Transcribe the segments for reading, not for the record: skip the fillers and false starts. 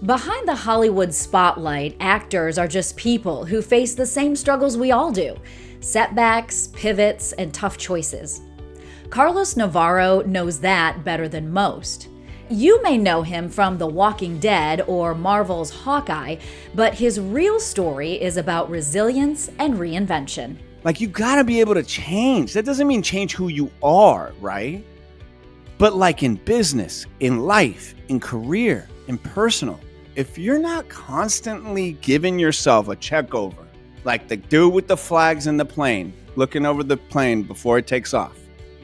Behind the Hollywood spotlight, actors are just people who face the same struggles we all do: setbacks, pivots, and tough choices. Carlos Navarro knows that better than most. You may know him from The Walking Dead or Marvel's Hawkeye, but his real story is about resilience and reinvention. Like, you gotta be able to change. That doesn't mean change who you are, right? But like in business, in life, in career, in personal, if you're not constantly giving yourself a check over, like the dude with the flags in the plane, looking over the plane before it takes off,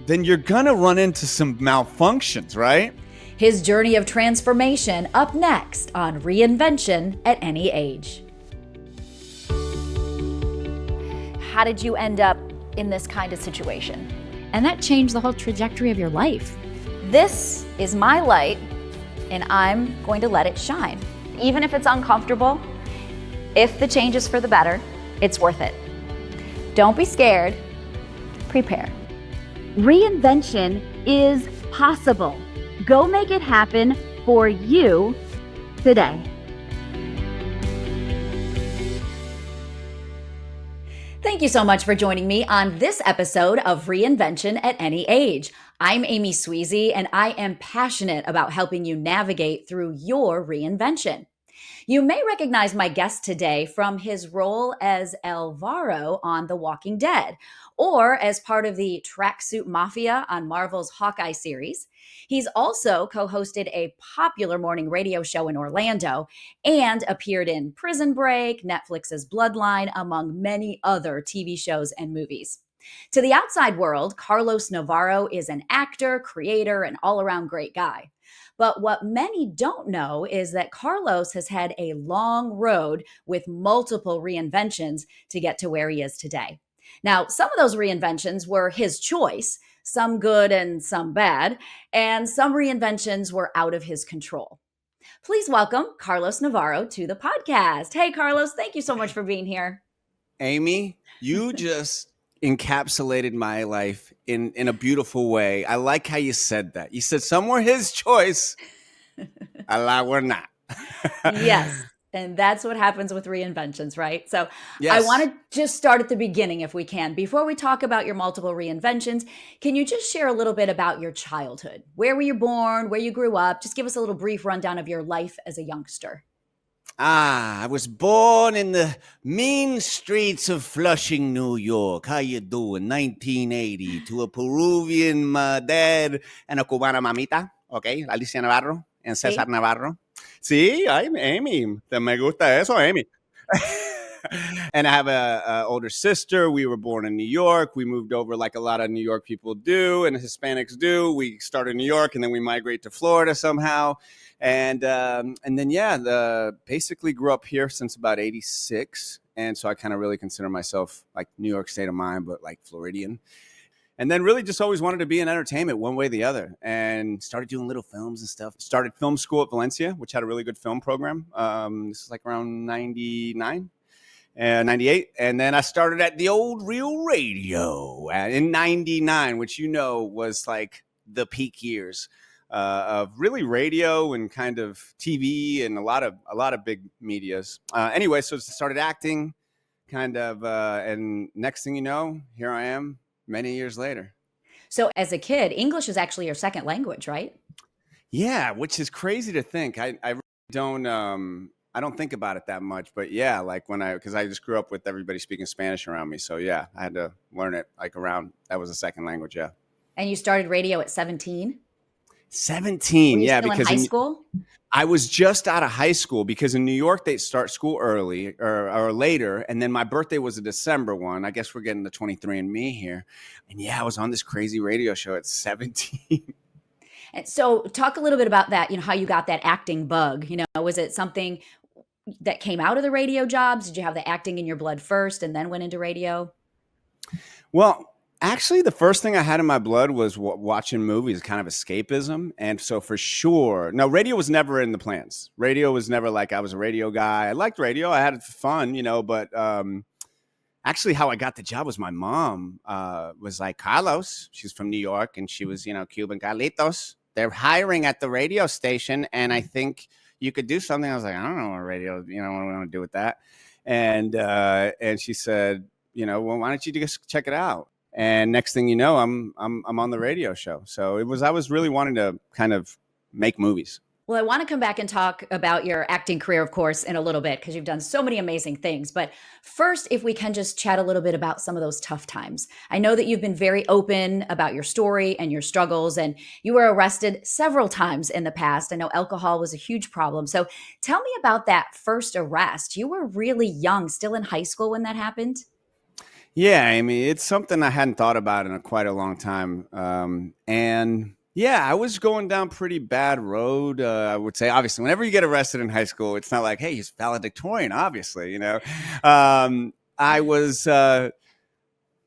then you're gonna run into some malfunctions, right? His journey of transformation up next on Reinvention at Any Age. How did you end up in this kind of situation? And that changed the whole trajectory of your life. This is my light, and I'm going to let it shine. Even if it's uncomfortable, if the change is for the better, it's worth it. Don't be scared. Prepare. Reinvention is possible. Go make it happen for you today. Thank you so much for joining me on this episode of Reinvention at Any Age. I'm Amy Sweezey, and I am passionate about helping you navigate through your reinvention. You may recognize my guest today from his role as Alvaro on The Walking Dead, or as part of the Tracksuit Mafia on Marvel's Hawkeye series. He's also co-hosted a popular morning radio show in Orlando and appeared in Prison Break, Netflix's Bloodline, among many other TV shows and movies. To the outside world, Carlos Navarro is an actor, creator, and all-around great guy. But what many don't know is that Carlos has had a long road with multiple reinventions to get to where he is today. Now, some of those reinventions were his choice, some good and some bad, and some reinventions were out of his control. Please welcome Carlos Navarro to the podcast. Hey, Carlos, thank you so much for being here. Amy, you just encapsulated my life in a beautiful way. I like how you said that. You said some were his choice, a lot were not. Yes. And that's what happens with reinventions, right? So Yes. I want to just start at the beginning if we can. Before we talk about your multiple reinventions, can you just share a little bit about your childhood? Where were you born? Where you grew up? Just give us a little brief rundown of your life as a youngster. I was born in the mean streets of Flushing, New York. How you doing? 1980, to a Peruvian dad and a Cubana mamita. Okay, Alicia Navarro and Cesar Sí. Navarro. Sí, I'm Amy. Te me gusta eso, Amy. And I have a older sister. We were born in New York. We moved over like a lot of New York people do and Hispanics do. We started in New York and then we migrate to Florida somehow. And then, basically grew up here since about 86. And so I kind of really consider myself like New York state of mind, but like Floridian. And then really just always wanted to be in entertainment one way or the other, and started doing little films and stuff. Started film school at Valencia, which had a really good film program. This is like around 99 and 98. And then I started at the old real radio in 99, which, was like the peak years of really radio and kind of TV and a lot of big medias. Anyway, so started acting kind of, and next thing you know, here I am many years later. So as a kid, English is actually your second language, right? Yeah, which is crazy to think. I really don't I don't think about it that much, but yeah, like because I just grew up with everybody speaking Spanish around me. So yeah, I had to learn it that was a second language. Yeah. And you started radio at 17? 17. Were you Yeah. still Because in high school? I was just out of high school, because in New York, they start school early or later. And then my birthday was a December one. I guess we're getting the 23andMe here. And yeah, I was on this crazy radio show at 17. And so talk a little bit about that, how you got that acting bug. Was it something that came out of the radio jobs? Did you have the acting in your blood first and then went into radio? Well, actually, the first thing I had in my blood was watching movies, kind of escapism. And so for sure, no, radio was never in the plans. Radio was never like I was a radio guy. I liked radio. I had fun, but actually how I got the job was my mom was like, Carlos, she's from New York, and she was, Cuban, Carlitos, they're hiring at the radio station. And I think you could do something. I was like, I don't know what radio, what I want to do with that. And she said, well, why don't you just check it out? And next thing you know, I'm on the radio show. So I was really wanting to kind of make movies. Well, I want to come back and talk about your acting career, of course, in a little bit, because you've done so many amazing things. But first, if we can just chat a little bit about some of those tough times. I know that you've been very open about your story and your struggles, and you were arrested several times in the past. I know alcohol was a huge problem. So tell me about that first arrest. You were really young, still in high school when that happened. Yeah, Amy, it's something I hadn't thought about in quite a long time. And yeah, I was going down pretty bad road. I would say, obviously, whenever you get arrested in high school, it's not like, hey, he's valedictorian, obviously, I was, I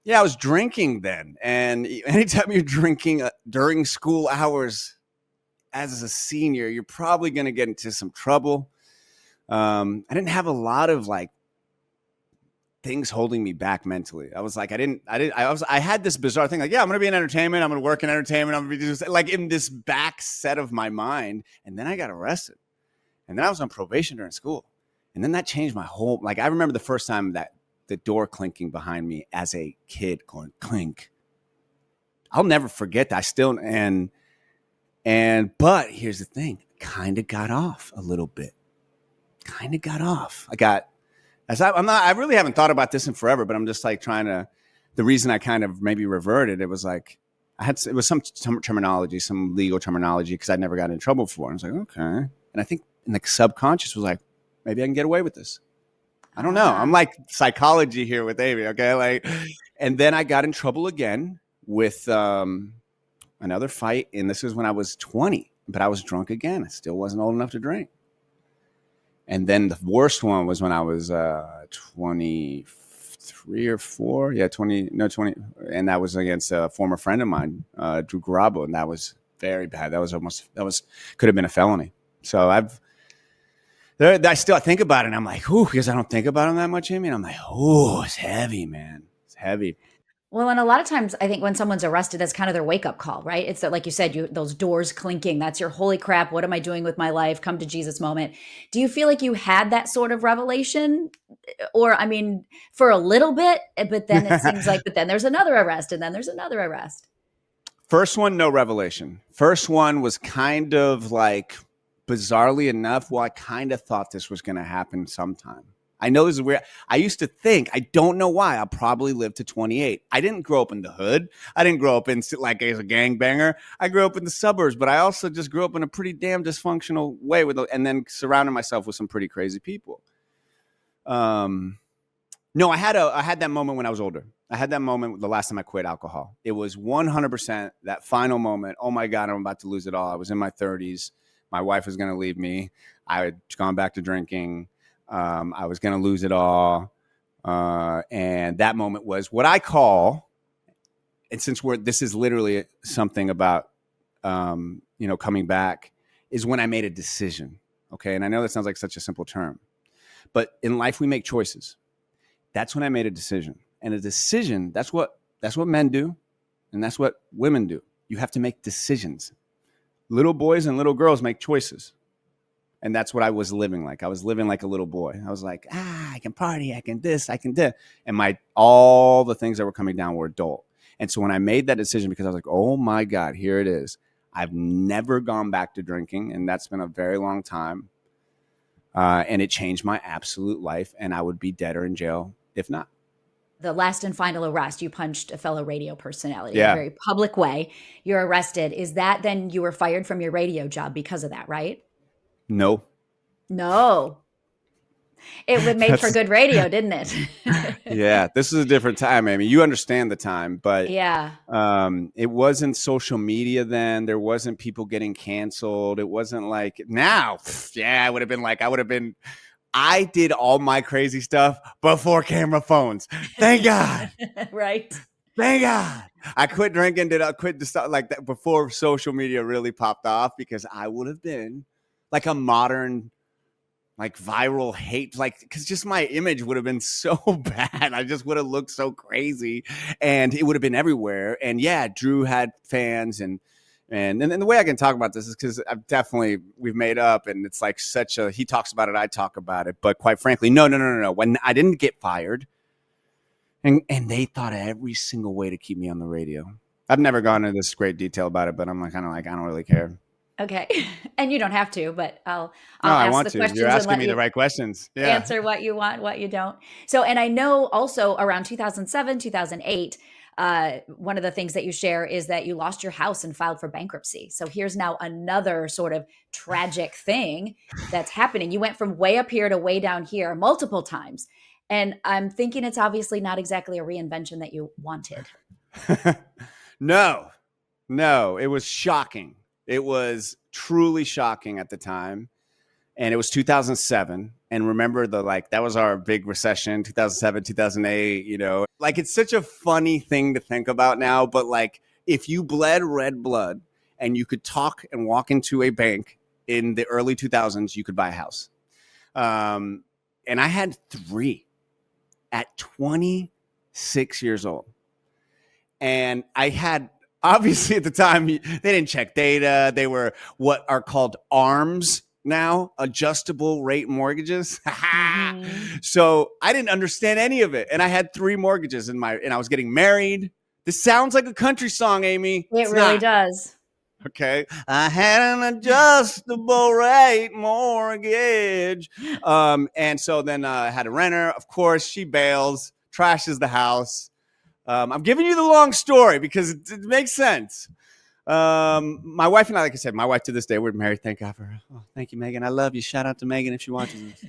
was drinking then. And anytime you're drinking during school hours as a senior, you're probably going to get into some trouble. I didn't have a lot of things holding me back mentally. I was like, I had this bizarre thing. Like, yeah, I'm going to be in entertainment. I'm going to work in entertainment. I'm going to be just in this back set of my mind. And then I got arrested. And then I was on probation during school. And then that changed my whole, I remember the first time that the door clinking behind me as a kid going clink. I'll never forget that. I still, but here's the thing, kind of got off a little bit. I really haven't thought about this in forever, but I'm just the reason I kind of maybe reverted, it was it was some terminology, some legal terminology, because I'd never gotten in trouble before. I was like, okay. And I think in the subconscious was like, maybe I can get away with this. I don't know. I'm like psychology here with Amy. Okay. And then I got in trouble again with another fight. And this was when I was 20, but I was drunk again. I still wasn't old enough to drink. And then the worst one was when I was 23 or 4. Yeah, 20. And that was against a former friend of mine, Drew Garabo. And that was very bad. Could have been a felony. So I still think about it. And I'm like, ooh, because I don't think about him that much, Amy. And I'm like, ooh, it's heavy, man. It's heavy. Well, and a lot of times I think when someone's arrested, that's kind of their wake up call, right? It's that, like you said, those doors clinking. That's your holy crap. What am I doing with my life? Come to Jesus moment. Do you feel like you had that sort of revelation? Or, for a little bit, but then it seems but then there's another arrest and then there's another arrest. First one, no revelation. First one was kind of bizarrely enough, I kind of thought this was going to happen sometime. I know this is weird. I used to think, I don't know why, I'll probably live to 28. I didn't grow up in the hood. I didn't grow up as a gangbanger. I grew up in the suburbs, but I also just grew up in a pretty damn dysfunctional way and then surrounded myself with some pretty crazy people. No, I had that moment when I was older. I had that moment the last time I quit alcohol. It was 100% that final moment. Oh my God, I'm about to lose it all. I was in my 30s. My wife was going to leave me. I had gone back to drinking. I was going to lose it all. And that moment was what I call, and since this is literally something about, coming back, is when I made a decision. Okay. And I know that sounds like such a simple term, but in life we make choices. That's when I made a decision. And a decision, that's what men do. And that's what women do. You have to make decisions. Little boys and little girls make choices. And that's what I was living like. I was living like a little boy. I was like, I can party, I can this, I can that. And all the things that were coming down were adult. And so when I made that decision, because I was like, oh my God, here it is. I've never gone back to drinking. And that's been a very long time. And it changed my absolute life. And I would be dead or in jail if not. The last and final arrest, you punched a fellow radio personality in Yeah. a very public way. You're arrested. Is that then you were fired from your radio job because of that, right? No. It would make for good radio, didn't it? Yeah, this is a different time, Amy. You understand the time, but Yeah. it wasn't social media then. There wasn't people getting canceled. It wasn't like now. Yeah, I did all my crazy stuff before camera phones. Thank God. Right. Thank God. I quit drinking. I quit the stuff like that before social media really popped off, because I would have been like a modern, viral hate, because just my image would have been so bad. I just would have looked so crazy and it would have been everywhere. And yeah, Drew had fans and And the way I can talk about this is because we've made up, and it's like he talks about it, I talk about it. But quite frankly, no. When I didn't get fired, and they thought of every single way to keep me on the radio. I've never gone into this great detail about it, but I'm like, kind of like, I don't really care. Okay. And you don't have to, but I'll No, I ask want the to. questions You're and asking let me you the right questions. Yeah. answer what you want, what you don't. So, and I know also around 2007, 2008, one of the things that you share is that you lost your house and filed for bankruptcy. So here's now another sort of tragic thing that's happening. You went from way up here to way down here multiple times. And I'm thinking it's obviously not exactly a reinvention that you wanted. No, it was shocking. It was truly shocking at the time. And it was 2007. And remember that was our big recession, 2007, 2008, like it's such a funny thing to think about now. But like, if you bled red blood and you could talk and walk into a bank in the early 2000s, you could buy a house. And I had 3 at 26 years old. And I had, obviously at the time, they didn't check data. They were what are called ARMs now, adjustable rate mortgages. Mm-hmm. So I didn't understand any of it. And I had 3 mortgages and I was getting married. This sounds like a country song, Amy. It really does. Okay. I had an adjustable rate mortgage. And so then I had a renter. Of course, she bails, trashes the house. I'm giving you the long story because it makes sense. My wife and I, like I said, my wife to this day, we're married. Thank God for her. Oh, thank you, Megan. I love you. Shout out to Megan if she watches this.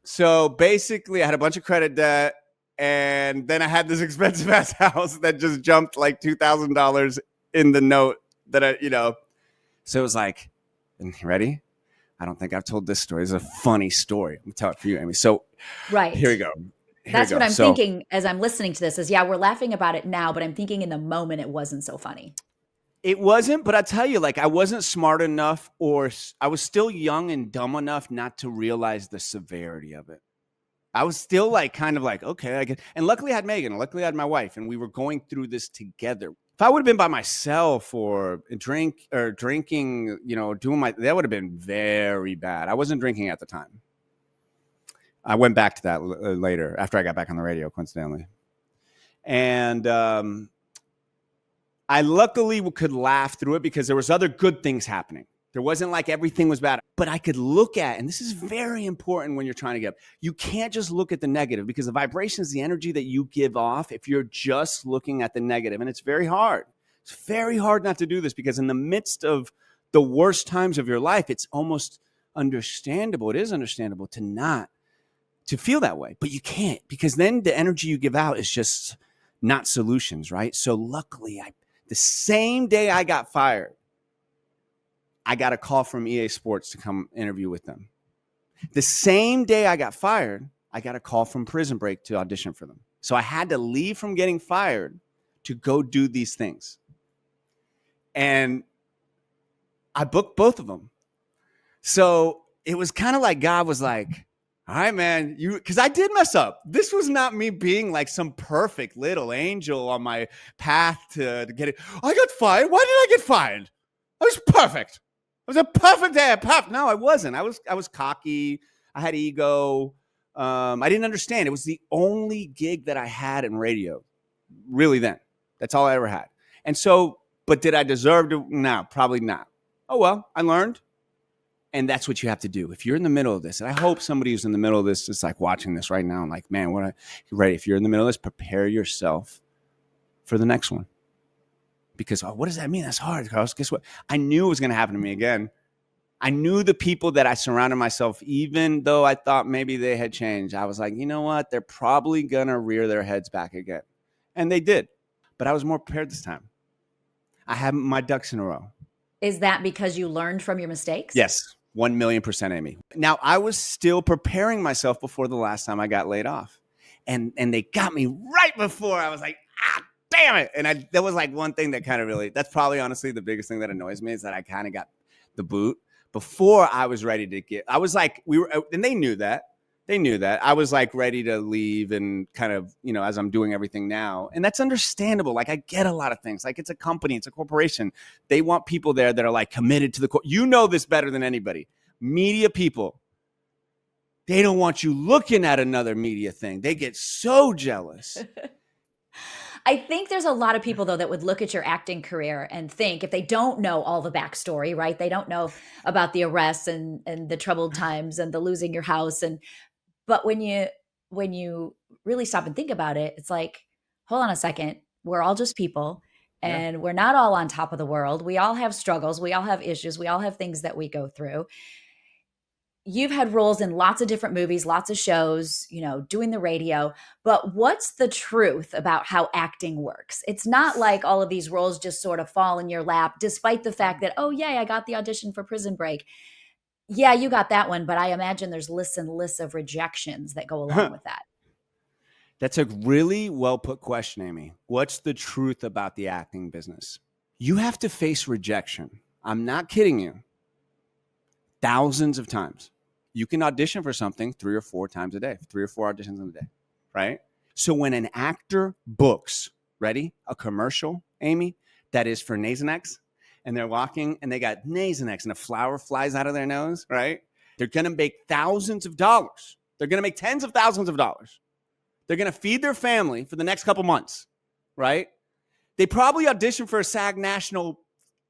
So basically I had a bunch of credit debt, and then I had this expensive ass house that just jumped like $2,000 in the note that so it was like, and ready? I don't think I've told this story. It's a funny story. I'm gonna tell it for you, Amy. So right. Here we go. That's what I'm thinking as I'm listening to this is, we're laughing about it now, but I'm thinking in the moment it wasn't so funny. It wasn't, but I tell you, like, I wasn't smart enough, or I was still young and dumb enough not to realize the severity of it. I was still like, kind of like, okay, I get. And luckily I had Megan, luckily I had my wife, and we were going through this together. If I would have been by myself or drinking, that would have been very bad. I wasn't drinking at the time. I went back to that later after I got back on the radio, coincidentally. And I luckily could laugh through it because there was other good things happening. There wasn't like everything was bad, but I could look at, and this is very important when you're trying to get up. You can't just look at the negative, because the vibration is the energy that you give off if you're just looking at the negative. And it's very hard. It's very hard not to do this, because in the midst of the worst times of your life, it's almost understandable. It is understandable to feel that way, but you can't, because then the energy you give out is just not solutions, right? So luckily, the same day I got fired, I got a call from EA Sports to come interview with them. The same day I got fired, I got a call from Prison Break to audition for them. So I had to leave from getting fired to go do these things. And I booked both of them. So it was kind of like God was like, all right, man, because I did mess up. This was not me being like some perfect little angel on my path to get it. I got fired. Why did I get fired? I was perfect. It was a perfect day. No, I wasn't. I was cocky. I had ego. I didn't understand. It was the only gig that I had in radio, really then. That's all I ever had. And so, but did I deserve to? No, probably not. Oh, well, I learned. And that's what you have to do. If you're in the middle of this, and I hope somebody who's in the middle of this is like watching this right now and like, man, you're ready. If you're in the middle of this, prepare yourself for the next one. Because what does that mean? That's hard, Carlos. Guess what? I knew it was going to happen to me again. I knew the people that I surrounded myself, even though I thought maybe they had changed. I was like, you know what? They're probably going to rear their heads back again. And they did. But I was more prepared this time. I had my ducks in a row. Is that because you learned from your mistakes? Yes. 1,000,000%, Amy. Now, I was still preparing myself before the last time I got laid off. And they got me right before. I was like, damn it. And that was like one thing that kind of really, that's probably honestly the biggest thing that annoys me, is that I kind of got the boot before I was ready to I was like, and they knew that. They knew that. I was like ready to leave and kind of, as I'm doing everything now. And that's understandable. Like I get a lot of things. Like it's a company, it's a corporation. They want people there that are like committed to the you know this better than anybody. Media people, they don't want you looking at another media thing. They get so jealous. I think there's a lot of people, though, that would look at your acting career and think, if they don't know all the backstory, right? They don't know about the arrests and the troubled times and the losing your house. But when you really stop and think about it, it's like, hold on a second. We're all just people, and we're not all on top of the world. We all have struggles. We all have issues. We all have things that we go through. You've had roles in lots of different movies, lots of shows, doing the radio, but what's the truth about how acting works? It's not like all of these roles just sort of fall in your lap, despite the fact that, oh, yay, I got the audition for Prison Break. Yeah, you got that one, but I imagine there's lists and lists of rejections that go along with that. That's a really well put question, Amy. What's the truth about the acting business? You have to face rejection. I'm not kidding you. Thousands of times. You can audition for something 3 or 4 times a day, 3 or 4 auditions in a day, right? So when an actor books, ready, a commercial, Amy, that is for Nasonex, and they're walking and they got Nasonex and a flower flies out of their nose, right? They're going to make thousands of dollars. They're going to make tens of thousands of dollars. They're going to feed their family for the next couple months, right? They probably auditioned for a SAG National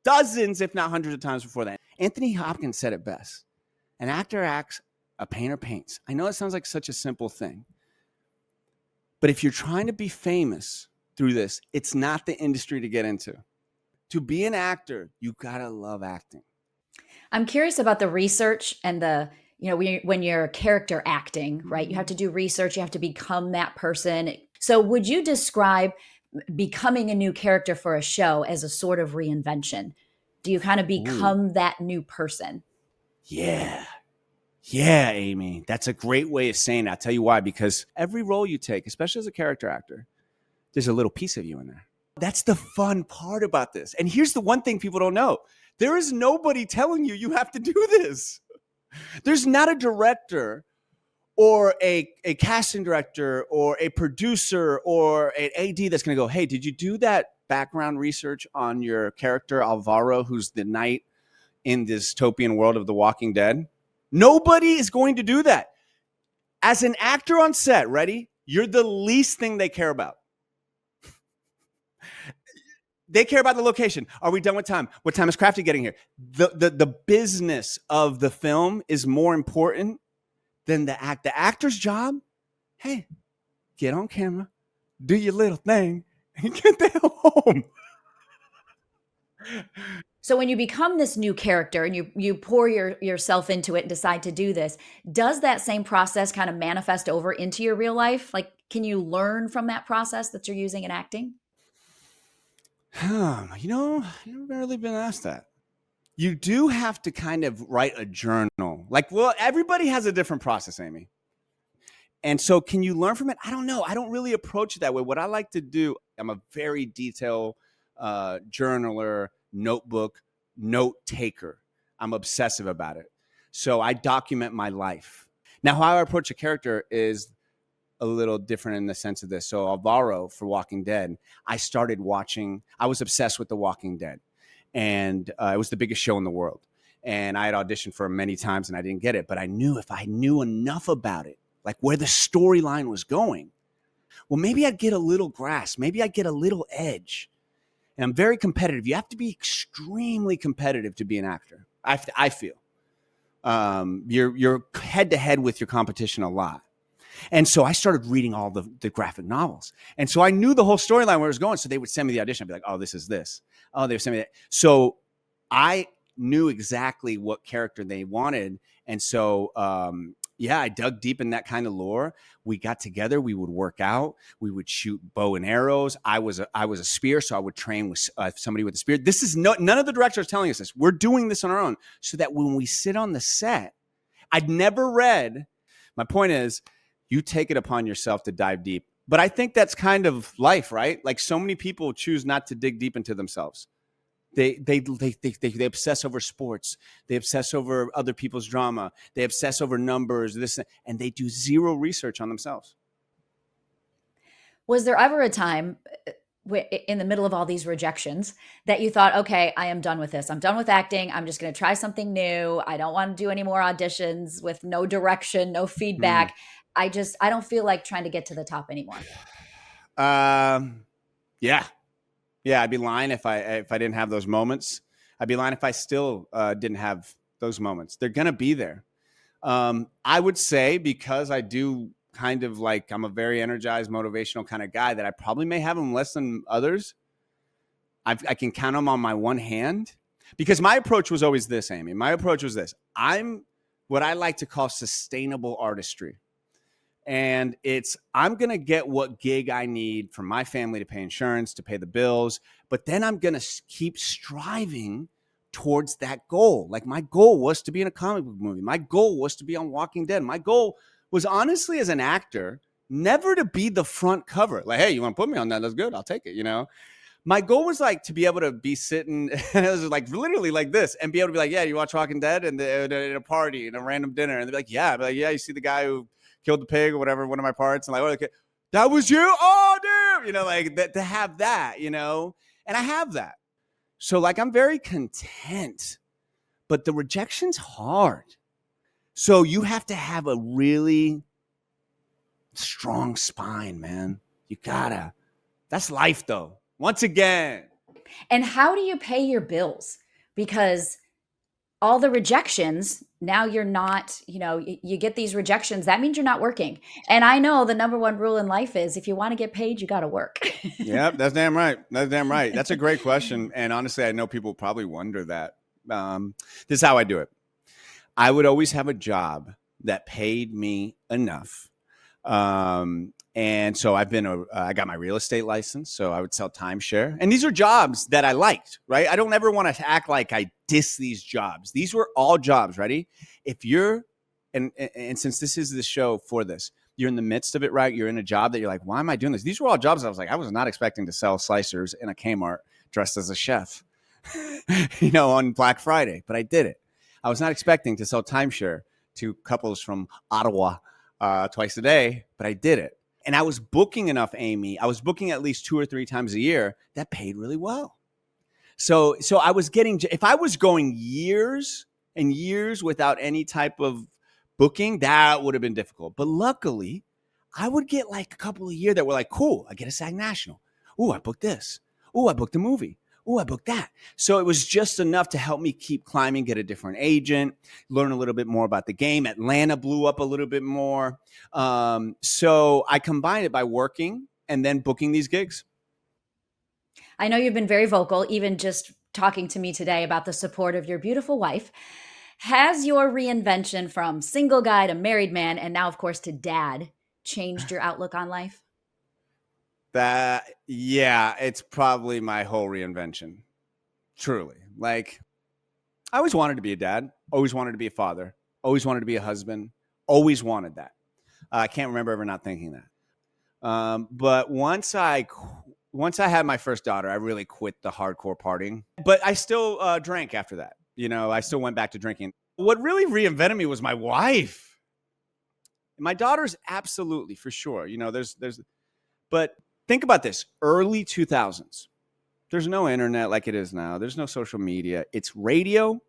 dozens, if not hundreds of times before that. Anthony Hopkins said it best. An actor acts, a painter paints. I know it sounds like such a simple thing. But if you're trying to be famous through this, it's not the industry to get into. To be an actor, you got to love acting. I'm curious about the research and when you're character acting, right? You have to do research. You have to become that person. So would you describe becoming a new character for a show as a sort of reinvention? Do you kind of become that new person? Yeah, Amy. That's a great way of saying it. I'll tell you why. Because every role you take, especially as a character actor, there's a little piece of you in there. That's the fun part about this. And here's the one thing people don't know. There is nobody telling you have to do this. There's not a director or a casting director or a producer or an AD that's going to go, hey, did you do that background research on your character Alvaro, who's the knight in this dystopian world of The Walking Dead? Nobody is going to do that. As an actor on set, ready? You're the least thing they care about. They care about the location. Are we done with time? What time is Crafty getting here? The business of the film is more important than the act. The actor's job, hey, get on camera, do your little thing, and get the hell home. So when you become this new character and you pour yourself into it and decide to do this, does that same process kind of manifest over into your real life? Like, can you learn from that process that you're using in acting? I've never really been asked that. You do have to kind of write a journal. Like, well, everybody has a different process, Amy. And so can you learn from it? I don't know. I don't really approach it that way. What I like to do, I'm a very detailed journaler, notebook, note taker. I'm obsessive about it. So I document my life. Now, how I approach a character is a little different in the sense of this. So Alvaro for Walking Dead, I was obsessed with The Walking Dead. And it was the biggest show in the world. And I had auditioned for it many times and I didn't get it. But I knew if I knew enough about it, like where the storyline was going, well, maybe I'd get a little grasp. Maybe I'd get a little edge. And I'm very competitive. You have to be extremely competitive to be an actor, I feel. You're head to head with your competition a lot. And so I started reading all the graphic novels. And so I knew the whole storyline where it was going. So they would send me the audition. I'd be like, oh, this is this. Oh, they would send me that. So I knew exactly what character they wanted. And so, I dug deep in that kind of lore. We got together. We would work out. We would shoot bow and arrows. I was a spear, so I would train with somebody with a spear. This is none of the directors telling us this. We're doing this on our own so that when we sit on the set, I'd never read. My point is, you take it upon yourself to dive deep. But I think that's kind of life, right? Like so many people choose not to dig deep into themselves. They obsess over sports. They obsess over other people's drama. They obsess over numbers, and they do zero research on themselves. Was there ever a time in the middle of all these rejections that you thought, okay, I am done with this. I'm done with acting. I'm just going to try something new. I don't want to do any more auditions with no direction, no feedback. I don't feel like trying to get to the top anymore. Yeah. I'd be lying if I didn't have those moments. I'd be lying if I still didn't have those moments. They're going to be there. I would say, because I do kind of like, I'm a very energized, motivational kind of guy, that I probably may have them less than others. I can count them on my one hand, because my approach was always this, Amy. My approach was this. I'm what I like to call sustainable artistry. And I'm going to get what gig I need for my family to pay insurance, to pay the bills. But then I'm going to keep striving towards that goal. Like, my goal was to be in a comic book movie. My goal was to be on Walking Dead. My goal was, honestly, as an actor, never to be the front cover. Like, hey, you want to put me on that? That's good. I'll take it. My goal was like to be able to be sitting, and it was like literally like this, and be able to be like, yeah, you watch Walking Dead, and at a party, in a random dinner, and they'd be like, yeah. I'd be like, yeah, you see the guy who killed the pig or whatever, one of my parts, and like, oh, okay, that was you? Oh, damn. Like that, to have that, and I have that. So like, I'm very content, but the rejection's hard. So you have to have a really strong spine, man. You gotta. That's life, though. Once again. And how do you pay your bills? Because all the rejections, now you're not, you get these rejections. That means you're not working. And I know the number one rule in life is, if you want to get paid, you got to work. Yep, that's damn right. That's a great question. And honestly, I know people probably wonder that. This is how I do it. I would always have a job that paid me enough. And so I got my real estate license, so I would sell timeshare. And these are jobs that I liked, right? I don't ever want to act like I diss these jobs. These were all jobs, ready? If you're, and since this is the show for this, you're in the midst of it, right? You're in a job that you're like, why am I doing this? These were all jobs I was like, I was not expecting to sell slicers in a Kmart dressed as a chef, on Black Friday, but I did it. I was not expecting to sell timeshare to couples from Ottawa twice a day, but I did it. And I was booking enough, Amy. I was booking at least 2 or 3 times a year that paid really well. So I was getting, if I was going years and years without any type of booking, that would have been difficult. But luckily, I would get like a couple a year that were like, cool, I get a SAG National. Ooh, I booked this. Ooh, I booked a movie. Oh, I booked that. So it was just enough to help me keep climbing, get a different agent, learn a little bit more about the game. Atlanta blew up a little bit more. So I combined it by working and then booking these gigs. I know you've been very vocal, even just talking to me today about the support of your beautiful wife. Has your reinvention from single guy to married man, and now, of course, to dad, changed your outlook on life? Yeah, it's probably my whole reinvention. Truly. Like, I always wanted to be a dad, always wanted to be a father, always wanted to be a husband, always wanted that. I can't remember ever not thinking that. But once I had my first daughter, I really quit the hardcore partying. But I still drank after that. I still went back to drinking. What really reinvented me was my wife. My daughter's absolutely, for sure. But think about this, early 2000s. There's no internet like it is now. There's no social media. It's radio,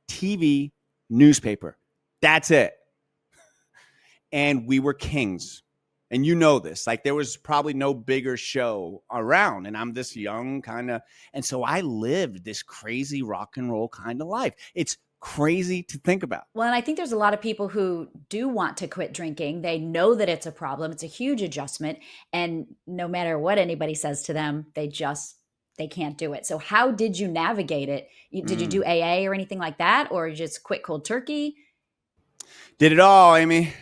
TV, newspaper. That's it. And we were kings. And you know this. Like, there was probably no bigger show around. And I'm this young kind of. And so I lived this crazy rock and roll kind of life. It's crazy to think about. Well, and I think there's a lot of people who do want to quit drinking. They know that it's a problem. It's a huge adjustment. And no matter what anybody says to them, they can't do it. So how did you navigate it? Did you do AA or anything like that? Or just quit cold turkey? Did it all, Amy.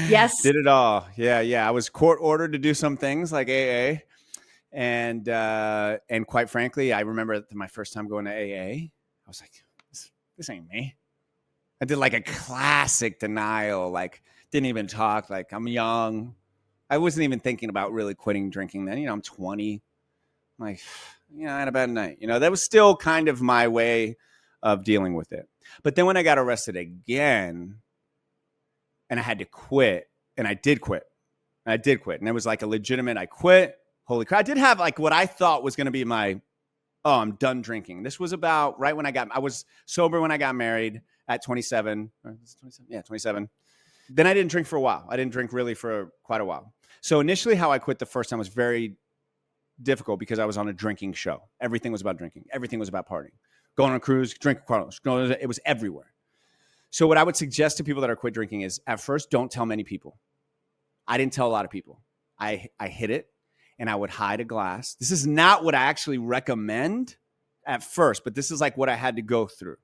Yes. Did it all. Yeah. I was court ordered to do some things like AA. And quite frankly, I remember my first time going to AA, I was like, this ain't me. I did like a classic denial, like didn't even talk, like I'm young. I wasn't even thinking about really quitting drinking then. I'm 20. I'm like, I had a bad night. That was still kind of my way of dealing with it. But then when I got arrested again and I had to quit, and I did quit. And it was like a legitimate, I quit. Holy crap. I did have like what I thought was going to be my, I'm done drinking. This was about right when I was sober when I got married at 27. 27? Yeah, 27. Then I didn't drink for a while. I didn't drink really for quite a while. So initially how I quit the first time was very difficult because I was on a drinking show. Everything was about drinking. Everything was about partying. Going on a cruise, drink Carlos. It was everywhere. So what I would suggest to people that are quit drinking is at first, don't tell many people. I didn't tell a lot of people. I hid it and I would hide a glass. This is not what I actually recommend at first, but this is like what I had to go through.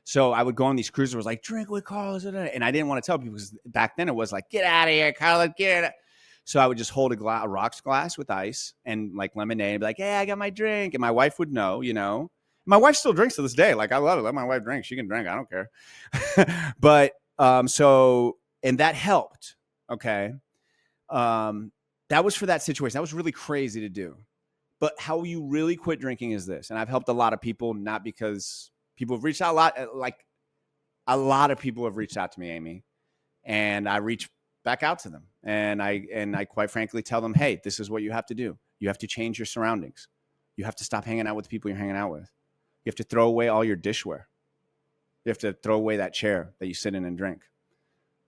So I would go on these cruises, was like, drink with Carlos. And I didn't want to tell people because back then it was like, get out of here, Carlos, get it. So I would just hold a rocks glass with ice and like lemonade and be like, hey, I got my drink. And my wife would know. My wife still drinks to this day. Like, I love it. Let my wife drink. She can drink. I don't care. But and that helped. Okay. That was for that situation. That was really crazy to do. But how you really quit drinking is this. And I've helped a lot of people, not because people have reached out a lot of people have reached out to me, Amy, and I reach back out to them. And I quite frankly tell them, hey, this is what you have to do. You have to change your surroundings. You have to stop hanging out with the people you're hanging out with. You have to throw away all your dishware. You have to throw away that chair that you sit in and drink.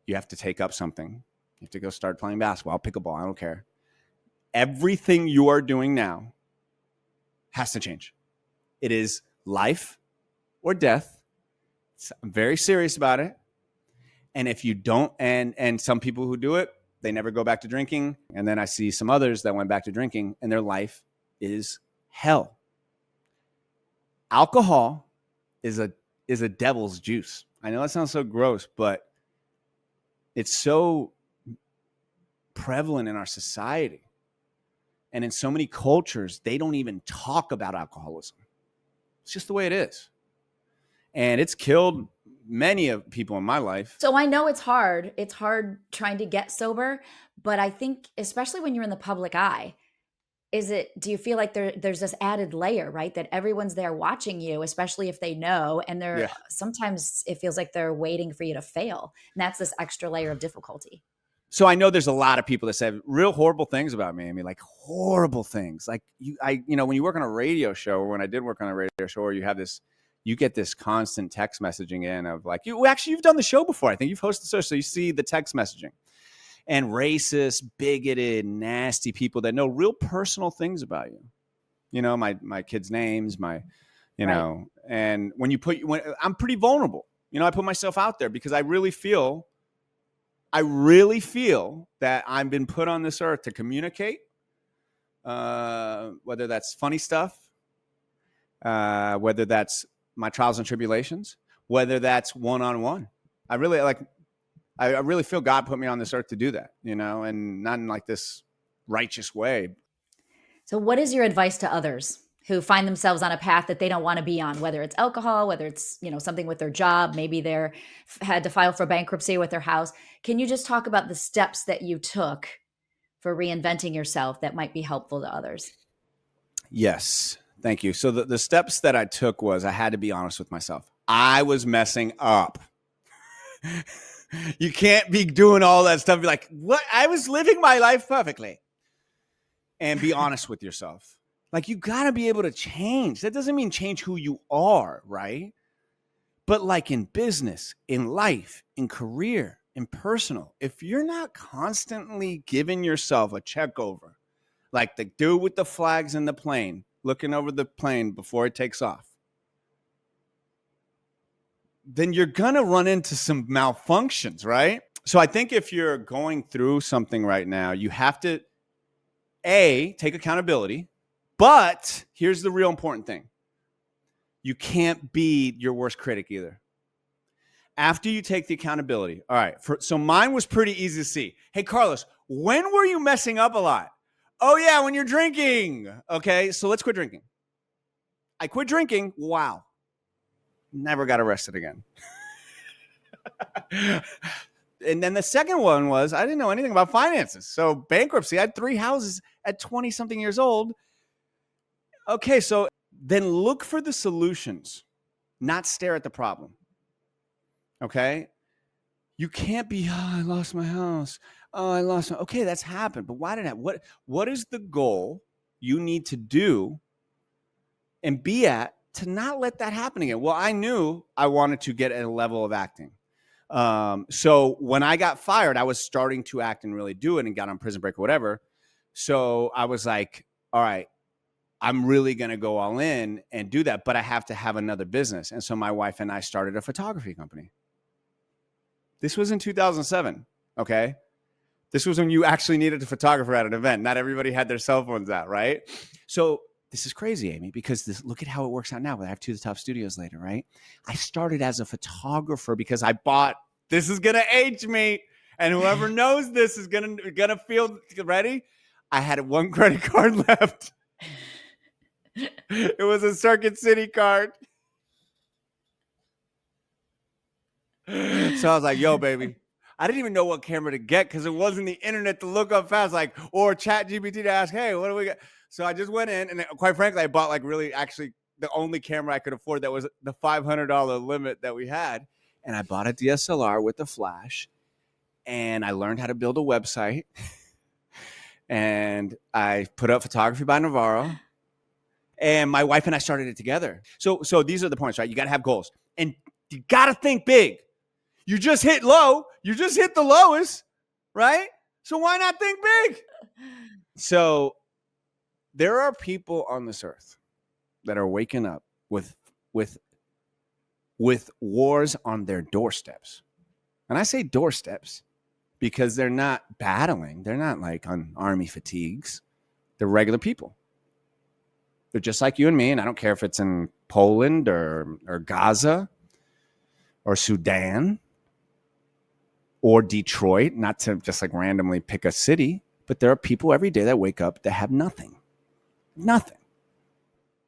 You have to take up something. You have to go start playing basketball, pickleball. I don't care. Everything you are doing now has to change. It is life or death. I'm very serious about it. And if you don't, and some people who do it, they never go back to drinking. And then I see some others that went back to drinking and their life is hell. Alcohol is a devil's juice. I know that sounds so gross, but it's so prevalent in our society. And in so many cultures, they don't even talk about alcoholism. It's just the way it is. And it's killed many of people in my life. So I know it's hard. It's hard trying to get sober, but I think especially when you're in the public eye, do you feel like there's this added layer, right? That everyone's there watching you, especially if they know, and sometimes it feels like they're waiting for you to fail. And that's this extra layer of difficulty. So I know there's a lot of people that say real horrible things about me. I mean, like horrible things. Like when you work on a radio show, or when I did work on a radio show, or you get this constant text messaging in of like, you've done the show before. I think you've hosted the show, so you see the text messaging. And racist, bigoted, nasty people that know real personal things about you. My kids' names, know, and when I'm pretty vulnerable. I put myself out there because I really feel that I've been put on this earth to communicate, whether that's funny stuff, whether that's my trials and tribulations, whether that's one-on-one. I really feel God put me on this earth to do that, and not in like this righteous way. So what is your advice to others who find themselves on a path that they don't want to be on, whether it's alcohol, whether it's, something with their job, maybe they're had to file for bankruptcy with their house. Can you just talk about the steps that you took for reinventing yourself that might be helpful to others? Yes. Thank you. So the steps that I took was I had to be honest with myself. I was messing up. You can't be doing all that stuff. Be like, what? I was living my life perfectly. And be honest with yourself. Like, you got to be able to change. That doesn't mean change who you are, right? But like in business, in life, in career, in personal, if you're not constantly giving yourself a check over, like the dude with the flags in the plane, looking over the plane before it takes off, then you're going to run into some malfunctions, right? So I think if you're going through something right now, you have to, take accountability. But here's the real important thing. You can't be your worst critic either. After you take the accountability, all right, so mine was pretty easy to see. Hey, Carlos, when were you messing up a lot? Oh, yeah, when you're drinking. Okay, so let's quit drinking. I quit drinking. Wow. Never got arrested again. And then the second one was I didn't know anything about finances. So bankruptcy, I had 3 houses at 20-something years old. Okay, so then look for the solutions, not stare at the problem. Okay? You can't be, I lost my house. Oh, I lost my, okay, that's happened. But why did that? What is the goal you need to do and be at to not let that happen again? Well, I knew I wanted to get at a level of acting. So when I got fired, I was starting to act and really do it and got on Prison Break or whatever. So I was like, all right, I'm really going to go all in and do that, but I have to have another business. And so my wife and I started a photography company. This was in 2007. Okay. This was when you actually needed a photographer at an event. Not everybody had their cell phones out, right? So this is crazy, Amy, because look at how it works out now. I have two of the top studios later, right? I started as a photographer because I bought, this is going to age me. And whoever knows this is going to feel ready. I had one credit card left. It was a Circuit City card. So I was like, yo, baby. I didn't even know what camera to get because it wasn't the internet to look up fast, like, or chat GPT to ask, hey, what do we got? So I just went in and quite frankly, I bought like really actually the only camera I could afford that was the $500 limit that we had. And I bought a DSLR with a flash and I learned how to build a website and I put up Photography by Navarro and my wife and I started it together. So these are the points, right? You got to have goals and you got to think big. You just hit low. You just hit the lowest, right? So why not think big? So there are people on this earth that are waking up with wars on their doorsteps. And I say doorsteps because they're not battling. They're not like on army fatigues. They're regular people. They're just like you and me. And I don't care if it's in Poland or Gaza or Sudan or Detroit, not to just like randomly pick a city, but there are people every day that wake up that have nothing. Nothing.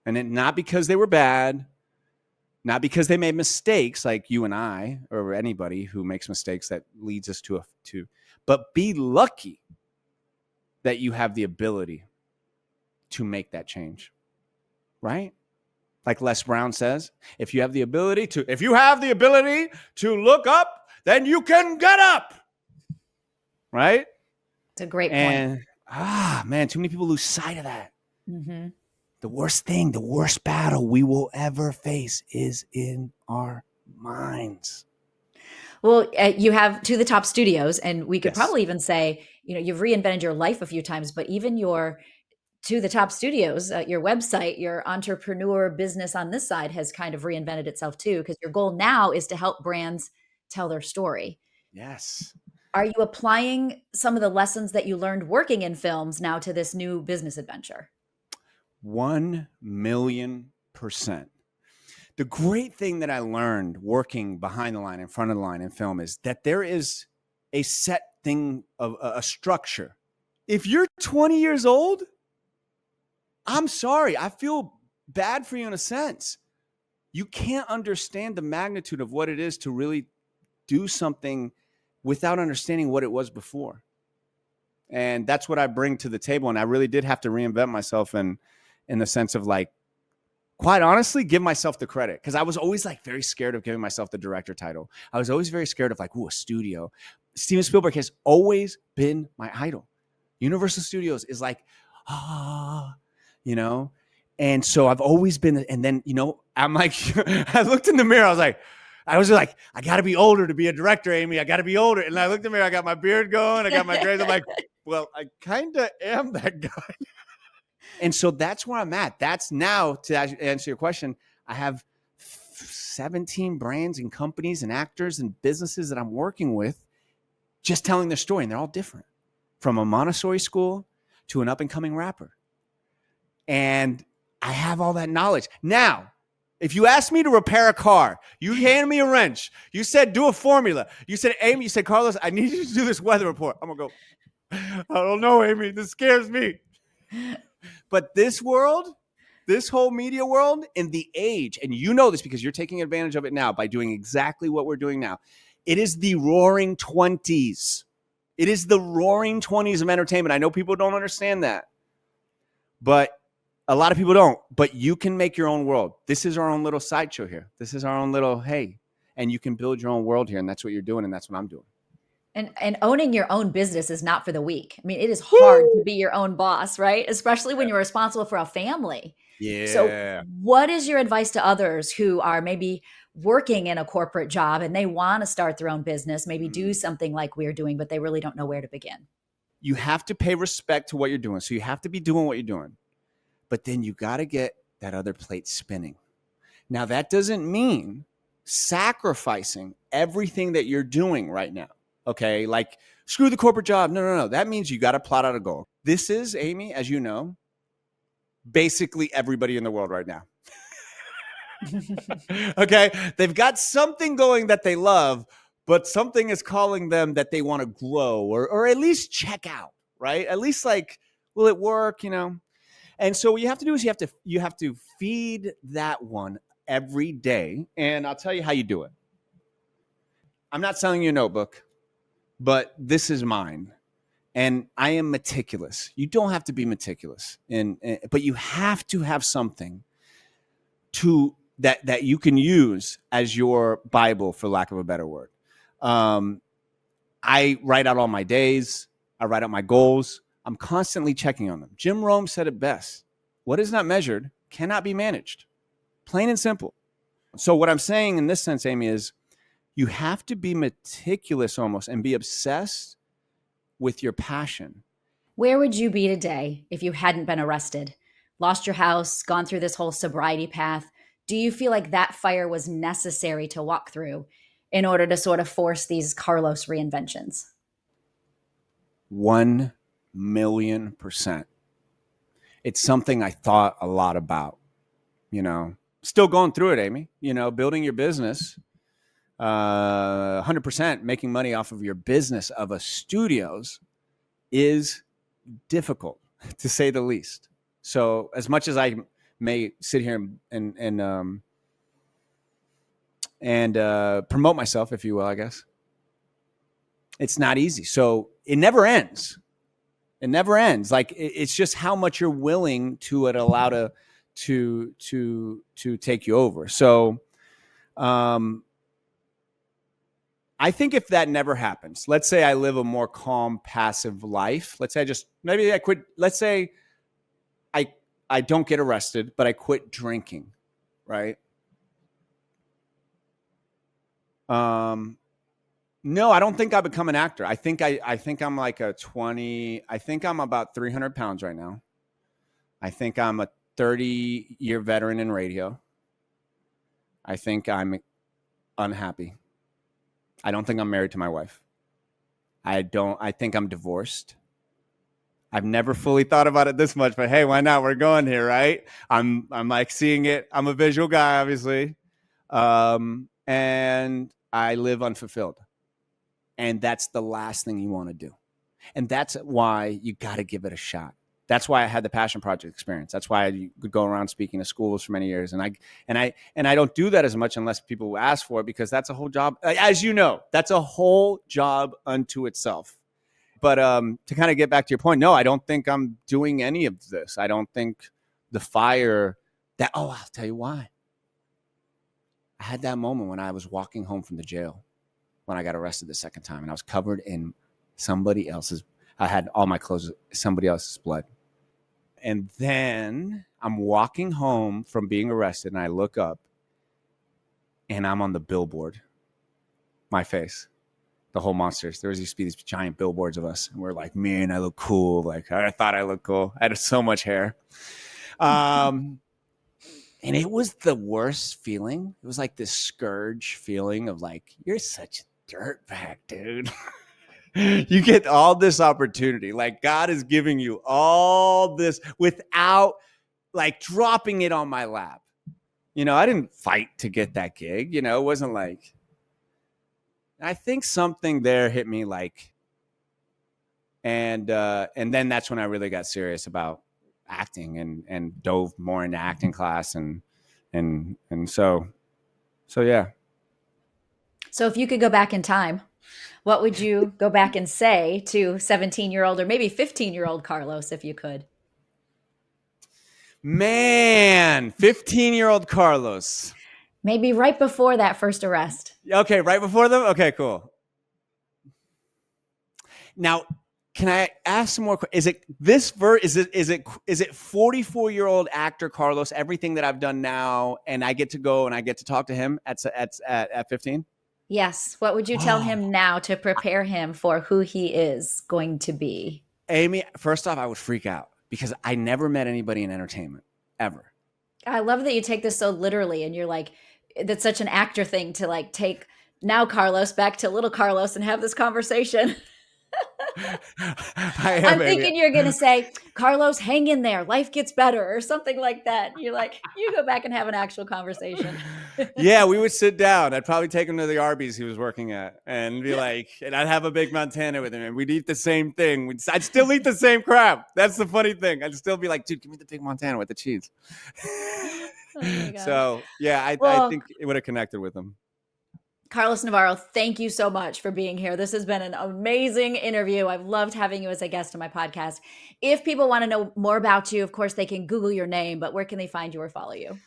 And it, not because they were bad, not because they made mistakes like you and I or anybody who makes mistakes that leads us to but be lucky that you have the ability to make that change, right? Like Les Brown says, if you have the ability to look up, then you can get up, right? It's a great point. And man, too many people lose sight of that. Mm-hmm. The worst battle we will ever face is in our minds. Well, you have To the Top Studios, and we could Yes. probably even say, you've reinvented your life a few times, but even your To the Top Studios, your website, your entrepreneur business on this side has kind of reinvented itself too, because your goal now is to help brands tell their story. Yes. Are you applying some of the lessons that you learned working in films now to this new business adventure? 1,000,000%. The great thing that I learned working behind the line, in front of the line in film is that there is a set thing of a structure. If you're 20 years old, I'm sorry. I feel bad for you in a sense. You can't understand the magnitude of what it is to really do something without understanding what it was before. And that's what I bring to the table. And I really did have to reinvent myself in the sense of like, quite honestly, give myself the credit. Because I was always like very scared of giving myself the director title. I was always very scared of like, a studio. Steven Spielberg has always been my idol. Universal Studios is like, and so I've always been, and then, I'm like, I looked in the mirror. I was like, I got to be older to be a director, Amy. I got to be older. And I looked in the mirror. I got my beard going. I got my grades. I'm like, well, I kind of am that guy. And so that's where I'm at. That's now, to answer your question, I have 17 brands and companies and actors and businesses that I'm working with just telling their story. And they're all different, from a Montessori school to an up-and-coming rapper. And I have all that knowledge. Now, if you asked me to repair a car, you handed me a wrench, you said, do a formula. You said, Amy, you said, Carlos, I need you to do this weather report. I'm going to go, I don't know, Amy. This scares me. But this world, this whole media world and the age, and you know this because you're taking advantage of it now by doing exactly what we're doing now. It is the roaring 20s. It is the roaring 20s of entertainment. I know people don't understand that. But A lot of people don't, but you can make your own world. This is our own little sideshow here. This is our own little, hey, and you can build your own world here. And that's what you're doing. And that's what I'm doing. And owning your own business is not for the weak. I mean, it is hard to be your own boss, right? Especially when you're responsible for a family. So Yeah. what is your advice to others who are maybe working in a corporate job and they want to start their own business, maybe do something like we're doing, but they really don't know where to begin? You have to pay respect to what you're doing. So you have to be doing what you're doing. But then you got to get that other plate spinning. Now, that doesn't mean sacrificing everything that you're doing right now. Okay. Like, screw the corporate job. No. That means you got to plot out a goal. This is, Amy, as you know, basically everybody in the world right now. Okay. They've got something going that they love, but something is calling them that they want to grow or at least check out, right? At least like, will it work? And so what you have to do is you have to feed that one every day. And I'll tell you how you do it. I'm not selling you a notebook, but this is mine. And I am meticulous. You don't have to be meticulous, but you have to have something that you can use as your Bible, for lack of a better word. I write out all my days. I write out my goals. I'm constantly checking on them. Jim Rome said it best. What is not measured cannot be managed. Plain and simple. So what I'm saying in this sense, Amy, is you have to be meticulous almost and be obsessed with your passion. Where would you be today if you hadn't been arrested, lost your house, gone through this whole sobriety path? Do you feel like that fire was necessary to walk through in order to sort of force these Carlos reinventions? 1,000,000%. It's something I thought a lot about, still going through it, Amy, building your business, 100% making money off of your business of a studios is difficult, to say the least. So as much as I may sit here and promote myself, if you will, I guess, it's not easy. So it never ends. It never ends. Like, it's just how much you're willing to allow to take you over. So, I think if that never happens, let's say I live a more calm, passive life. Let's say maybe I quit. Let's say I don't get arrested, but I quit drinking, right? No, I don't think I become an actor. I think I'm like I think I'm about 300 pounds right now. I think I'm a 30-year veteran in radio. I think I'm unhappy. I don't think I'm married to my wife. I think I'm divorced. I've never fully thought about it this much, but hey, why not? We're going here, right? I'm like seeing it. I'm a visual guy, obviously. And I live unfulfilled. And that's the last thing you want to do. And that's why you got to give it a shot. That's why I had the Passion Project experience. That's why I could go around speaking to schools for many years. And I don't do that as much unless people ask for it, because that's a whole job. As you know, that's a whole job unto itself. But to kind of get back to your point, no, I don't think I'm doing any of this. I don't think the fire I'll tell you why. I had that moment when I was walking home from the jail when I got arrested the second time, and I was covered in I had all my clothes, somebody else's blood. And then I'm walking home from being arrested, and I look up, and I'm on the billboard. My face, the whole Monsters. There used to be these giant billboards of us, and we're like, man, I look cool. Like, I thought I looked cool. I had so much hair. And it was the worst feeling. It was like this scourge feeling of like, you're such a dirtbag, dude. You get all this opportunity. Like, God is giving you all this without like dropping it on my lap. I didn't fight to get that gig. It wasn't like, I think something there hit me like, and then that's when I really got serious about acting and dove more into acting class and so yeah. So if you could go back in time, what would you go back and say to 17-year-old or maybe 15-year-old Carlos if you could? Man, 15-year-old Carlos. Maybe right before that first arrest. Okay, right before them? Okay, cool. Now, can I ask some more? Is it this is it 44-year-old actor Carlos? Everything that I've done now, and I get to go and I get to talk to him at 15. Yes. What would you tell him now to prepare him for who he is going to be? Amy, first off, I would freak out because I never met anybody in entertainment ever. I love that you take this so literally, and you're like, that's such an actor thing to like take now Carlos back to little Carlos and have this conversation. I'm thinking you're going to say, Carlos, hang in there. Life gets better or something like that. You're like, you go back and have an actual conversation. Yeah, we would sit down. I'd probably take him to the Arby's he was working at and be like, and I'd have a big Montana with him and we'd eat the same thing. I'd still eat the same crap. That's the funny thing. I'd still be like, dude, give me the big Montana with the cheese. So yeah, I think it would have connected with him. Carlos Navarro, thank you so much for being here. This has been an amazing interview. I've loved having you as a guest on my podcast. If people want to know more about you, of course, they can Google your name, but where can they find you or follow you?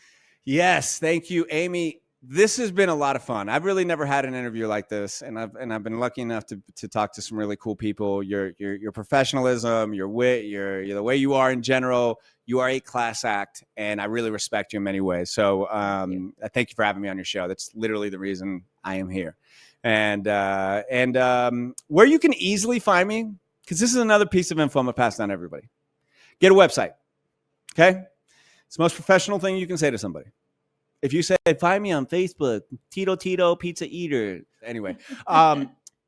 Yes, thank you, Amy. This has been a lot of fun. I've really never had an interview like this, and I've been lucky enough to talk to some really cool people. Your professionalism, your wit, your the way you are in general. You are a class act, and I really respect you in many ways. So I thank you for having me on your show. That's literally the reason I am here. And where you can easily find me, because this is another piece of info I'm going to pass down to everybody. Get a website, okay? It's the most professional thing you can say to somebody. If you say, find me on Facebook, Tito Pizza Eater. Anyway,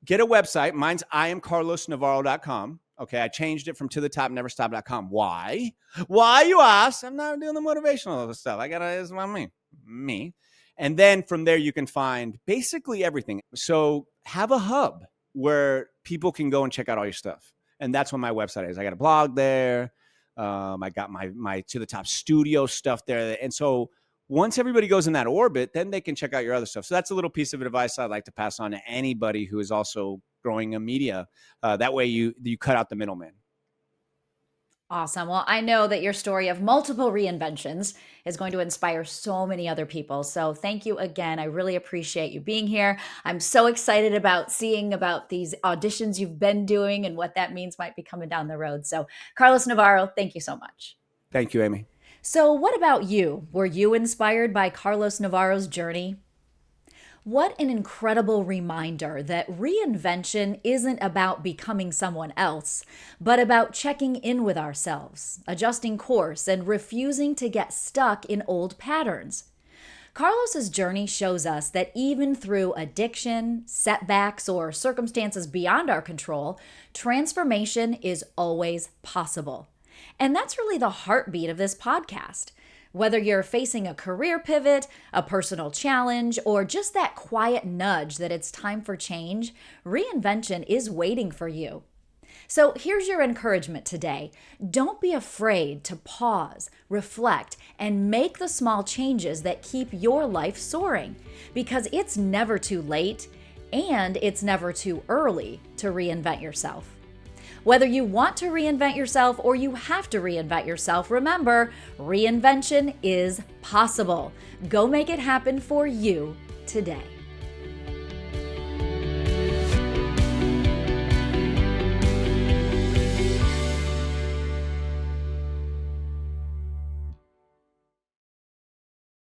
get a website. Mine's IamCarlosNavarro.com. Okay, I changed it from tothetopneverstop.com. Why? Why, you ask? I'm not doing the motivational stuff. It's about me. And then from there, you can find basically everything. So have a hub where people can go and check out all your stuff. And that's what my website is. I got a blog there. I got my To The Top studio stuff there. And so once everybody goes in that orbit, then they can check out your other stuff. So that's a little piece of advice I'd like to pass on to anybody who is also growing a media. That way you cut out the middleman. Awesome. Well, I know that your story of multiple reinventions is going to inspire so many other people. So thank you again. I really appreciate you being here. I'm so excited about seeing about these auditions you've been doing and what that means might be coming down the road. So Carlos Navarro, thank you so much. Thank you, Amy. So what about you? Were you inspired by Carlos Navarro's journey? What an incredible reminder that reinvention isn't about becoming someone else, but about checking in with ourselves, adjusting course, and refusing to get stuck in old patterns. Carlos's journey shows us that even through addiction, setbacks, or circumstances beyond our control, transformation is always possible. And that's really the heartbeat of this podcast. Whether you're facing a career pivot, a personal challenge, or just that quiet nudge that it's time for change, reinvention is waiting for you. So here's your encouragement today. Don't be afraid to pause, reflect, and make the small changes that keep your life soaring, because it's never too late and it's never too early to reinvent yourself. Whether you want to reinvent yourself or you have to reinvent yourself, remember, reinvention is possible. Go make it happen for you today.